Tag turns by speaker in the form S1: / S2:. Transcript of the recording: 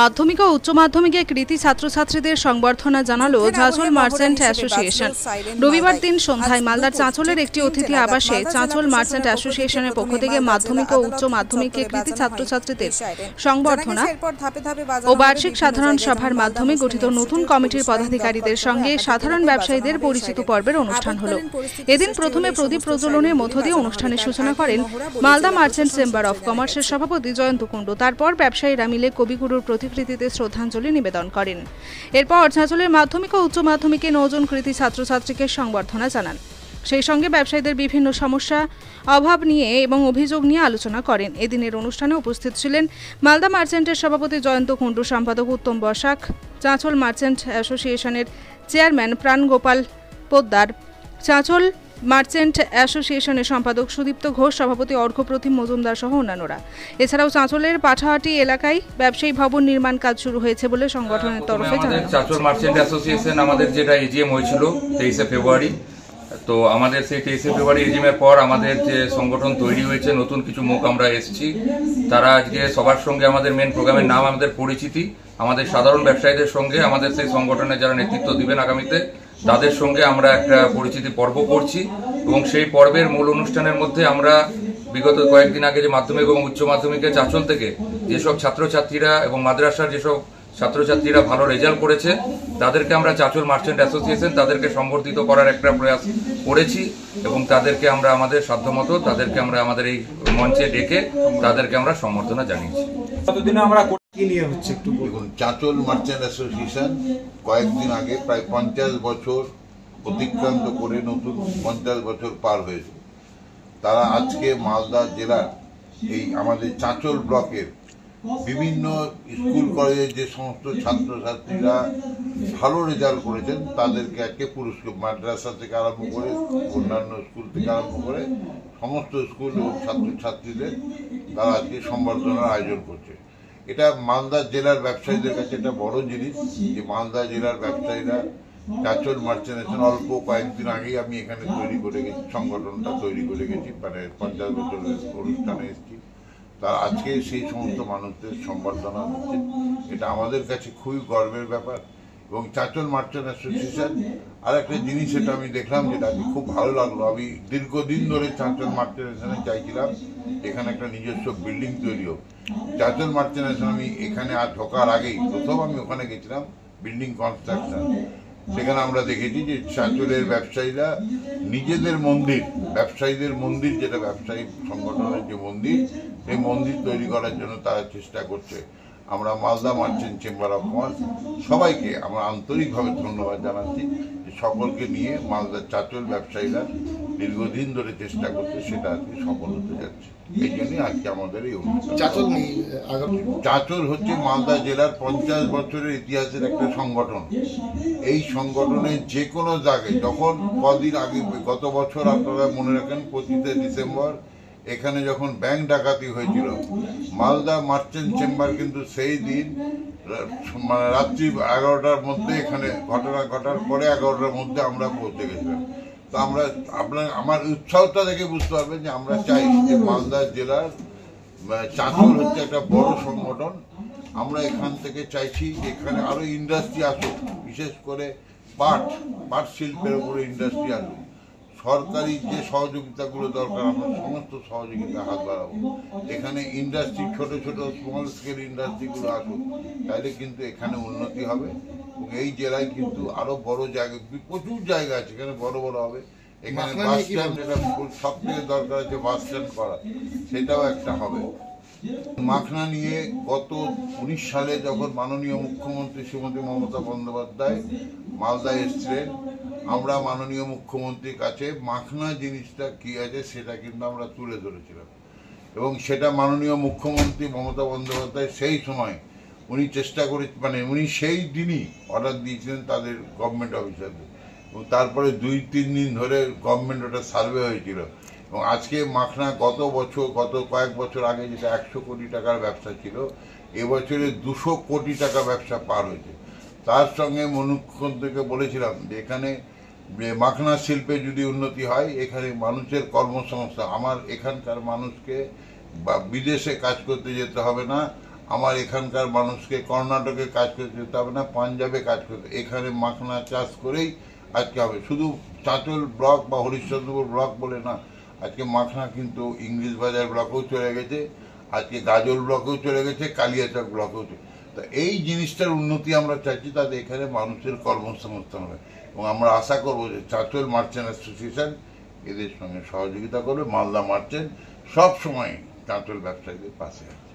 S1: মাধ্যমিক ও উচ্চ মাধ্যমিকে কৃতী ছাত্রছাত্রীদের সংবর্ধনা জানালো চাঁচল মার্চেন্ট অ্যাসোসিয়েশন। রবিবার দিন সন্ধ্যায় মালদার চাঁচলের একটি অতিথি আবাসে চাঁচল মার্চেন্ট অ্যাসোসিয়েশনের পক্ষ থেকে মাধ্যমিক ও উচ্চ মাধ্যমিকে কৃতী ছাত্রছাত্রীদের সংবর্ধনা ও বার্ষিক সাধারণ সভার মাধ্যমে গঠিত নতুন কমিটির পদাধিকারীদের সঙ্গে সাধারণ ব্যবসায়ীদের পরিচিত পর্বের অনুষ্ঠান হলো। এদিন প্রথমে প্রদীপ প্রজ্বলনের মধ্য দিয়ে অনুষ্ঠানের সূচনা করেন মালদা মার্চেন্ট চেম্বার অফ কমার্সের সভাপতি জয়ন্ত কুণ্ডু। তারপর ব্যবসায়ীরা মিলে কবিগুরুর প্রতিকৃতিতে শ্রদ্ধাঞ্জলি নিবেদন করেন। এরপর চাঁচলের মাধ্যমিক ও উচ্চ মাধ্যমিকে 9 জন কৃতী ছাত্রছাত্রীকে সংবর্ধনা জানান। সেই সঙ্গে ব্যবসায়ীদের বিভিন্ন সমস্যা অভাব নিয়ে এবং অভিযোগ নিয়ে আলোচনা করেন। এদিনের অনুষ্ঠানে উপস্থিত ছিলেন মালদা মার্চেন্টের সভাপতি জয়ন্ত কুণ্ডু, সম্পাদক উত্তম বসাক, চাঁচল মার্চেন্ট অ্যাসোসিয়েশনের চেয়ারম্যান প্রাণগোপাল পোদ্দার, চাঁচল মার্চেন্ট অ্যাসোসিয়েশনের সম্পাদক সুদীপ্ত ঘোষ, সভাপতি অর্ঘ্যপ্রতিম মজুমদার সহ অন্যান্যরা। এছাড়াও চাঁচলের পাঠাহাটি এলাকায় ব্যবসায়ী ভবন নির্মাণ কাজ শুরু হয়েছে বলে সংগঠনের তরফে জানানো হয়।
S2: চাঁচল মার্চেন্ট অ্যাসোসিয়েশন আমাদের যেটা এজিএম হয়েছিল 23শে ফেব্রুয়ারি, তো আমাদের সেই 23শে ফেব্রুয়ারি এজিএমের পর আমাদের যে সংগঠন তৈরি হয়েছে, নতুন কিছু মুখ আমরা এসেছি। তারা আজকে সবার সঙ্গে আমাদের মেন প্রোগ্রামের নাম আমাদের পরিচিতি, আমাদের সাধারণ ব্যবসায়ীদের সঙ্গে আমাদের সেই সংগঠনে যারা নেতৃত্ব দিবেন আগামীতে তাদের সঙ্গে আমরা একটা পরিচিতি পর্ব করছি। এবং সেই পর্বের মূল অনুষ্ঠানের মধ্যে আমরা বিগত কয়েকদিন আগে যে মাধ্যমিক এবং উচ্চ মাধ্যমিকে চাঁচল থেকে যেসব ছাত্রছাত্রীরা এবং মাদ্রাসার যেসব ছাত্রছাত্রীরা ভালো রেজাল্ট করেছে তাদেরকে আমরা চাঁচল মার্চেন্ট অ্যাসোসিয়েশন তাদেরকে সম্বর্ধিত করার একটা প্রয়াস করেছি এবং তাদেরকে আমরা আমাদের সাধ্যমতো তাদেরকে আমরা আমাদের এই মঞ্চে ডেকে তাদেরকে আমরা সম্বর্ধনা জানিয়েছি।
S3: কতদিনে আমরা কি নিয়ে হচ্ছে একটু বলুন।
S4: চাঁচল মার্চেন্ট অ্যাসোসিয়েশন কয়েকদিন আগে প্রায় 50 বছর অতিক্রান্ত করে নতুন 50 বছর পার হয়েছে। তারা আজকে মালদা জেলার এই আমাদের চাঁচল ব্লকের বিভিন্ন স্কুল কলেজের যে সমস্ত ছাত্রছাত্রীরা ভালো রেজাল্ট করেছেন তাদেরকে আজকে পুরস্কার, মাদ্রাসা থেকে আরম্ভ করে অন্যান্য স্কুল থেকে আরম্ভ করে সমস্ত স্কুল এবং ছাত্রছাত্রীদের তারা আজকে সম্বর্ধনার আয়োজন করছে। এটা মালদা জেলার ব্যবসায়ীদের কাছে একটা বড় জিনিস যে মালদা জেলার ব্যবসায়ীরা চাঁচল মার্চেন্ট অল্প কয়েকদিন আগেই আমি এখানে তৈরি করে গেছি, সংগঠনটা তৈরি করে গেছি, মানে 50 বছরের অনুষ্ঠানে এসেছি। তারা আজকে সেই সমস্ত মানুষদের সম্বর্ধনা দিচ্ছে, এটা আমাদের কাছে খুবই গর্বের ব্যাপার। এবং চাঁচল মার্চেন্ট অ্যাসোসিয়েশন আর একটা জিনিস এটা আমি দেখলাম যেটা আমি খুব ভালো লাগলো। আমি দীর্ঘদিন ধরে চাঁচল মার্চেন্ট অ্যাসোসিয়েশনে চাইছিলাম এখানে একটা নিজস্ব বিল্ডিং তৈরি হোক। চাঁচল মার্চেন্ট অ্যাসোসিয়েশন আমি এখানে আর ঢোকার আগেই প্রথম আমি ওখানে গেছিলাম বিল্ডিং কনস্ট্রাকশন, সেখানে আমরা দেখেছি যে চাঁচলের ব্যবসায়ীরা নিজেদের মন্দির, ব্যবসায়ীদের মন্দির, যেটা ব্যবসায়ী সংগঠনের যে মন্দির, এই মন্দির তৈরি করার জন্য তারা চেষ্টা করছে। আমরা Malda merchant chamber of commerce সবাইকে আমরা আন্তরিকভাবে ধন্যবাদ জানাচ্ছি যে সকলকে নিয়ে মালদার চাঁচল ব্যবসায়ীরা দীর্ঘদিন ধরে চেষ্টা করছে, সেটা আজকে সফল হতে যাচ্ছে। এই জন্যই আজকে আমাদের এই অনুষ্ঠান। চাঁচল হচ্ছে মালদা জেলার 50 বছরের ইতিহাসের একটা সংগঠন। এই সংগঠনের যে কোনো জায়গায় যখন কদিন আগে, গত বছর আপনারা মনে রাখেন 25শে ডিসেম্বর এখানে যখন ব্যাংক ডাকাতি হয়েছিল, মালদা মার্চেন্ট চেম্বার কিন্তু সেই দিন মানে রাত্রি 11টার মধ্যে এখানে ঘটনা ঘটার পরে 11টার মধ্যে আমরা পৌঁছে গেছিলাম। তো আমরা আমার উৎসাহটা দেখে বুঝতে পারবেন যে আমরা চাই যে মালদা জেলার চাঁচল হচ্ছে একটা বড় সংগঠন। আমরা এখান থেকে চাইছি যে এখানে আরো ইন্ডাস্ট্রি আসুক, বিশেষ করে পাট শিল্পের উপরে ইন্ডাস্ট্রি আসুক। সরকারি যে সহযোগিতাগুলো দরকার আমরা সমস্ত সহযোগিতা হাত বাড়াবো। এখানে ইন্ডাস্ট্রি, ছোট ছোট স্মল স্কেল ইন্ডাস্ট্রিগুলো আসুক, তাহলে কিন্তু এখানে উন্নতি হবে। এবং এই জেলায় কিন্তু আরো বড় জায়গা, প্রচুর জায়গা আছে, এখানে বড় বড় হবে। এখানে বাস স্ট্যান্ড, যেটা সব থেকে দরকার আছে বাস স্ট্যান্ড করা, সেটাও একটা হবে। মাখনা নিয়ে গত 19 সালে যখন মাননীয় মুখ্যমন্ত্রী শ্রীমতী মমতা বন্দ্যোপাধ্যায় মালদায় এসেছিলেন, আমরা মাননীয় মুখ্যমন্ত্রীর কাছে মাখনা জিনিসটা কি আছে সেটা কিন্তু আমরা তুলে ধরেছিলাম। এবং সেটা মাননীয় মুখ্যমন্ত্রী মমতা বন্দ্যোপাধ্যায় সেই সময় উনি চেষ্টা করে, মানে উনি সেই দিনই অর্ডার দিয়েছিলেন তাদের গভর্নমেন্ট অফিসারদের, এবং তারপরে 2-3 দিন ধরে গভর্নমেন্ট ওটা সার্ভে হয়েছিল। এবং আজকে মাখনা গত কয়েক বছর আগে যেটা 100 কোটি টাকার ব্যবসা ছিল, এবছরে 200 কোটি টাকা ব্যবসা পার হয়েছে। তার সঙ্গে মুখ্যমন্ত্রীকে বলেছিলাম যে এখানে মাখনা শিল্পে যদি উন্নতি হয়, এখানে মানুষের কর্মসংস্থান, আমার এখানকার মানুষকে বিদেশে কাজ করতে যেতে হবে না, আমার এখানকার মানুষকে কর্ণাটকে কাজ করতে যেতে হবে না, পাঞ্জাবে কাজ করতে, এখানে মাখনা চাষ করেই আজকে হবে। শুধু চাঁচল ব্লক বা হরিশ্চন্দ্রপুর ব্লক বলে না, আজকে মাখনা কিন্তু ইংলিশ বাজার ব্লকেও চলে গেছে, আজকে গাজল ব্লকেও চলে গেছে, কালিয়াচক ব্লকেও চলে। তো এই জিনিসটার উন্নতি আমরা চাইছি, তাতে এখানে মানুষের কর্মসংস্থান হবে। এবং আমরা আশা করবো যে চাঁচল মার্চেন্ট অ্যাসোসিয়েশন এদের সঙ্গে সহযোগিতা করবে। মালদা মার্চেন্ট সব সময় চাঁচল ব্যবসায়ীদের পাশে আছে।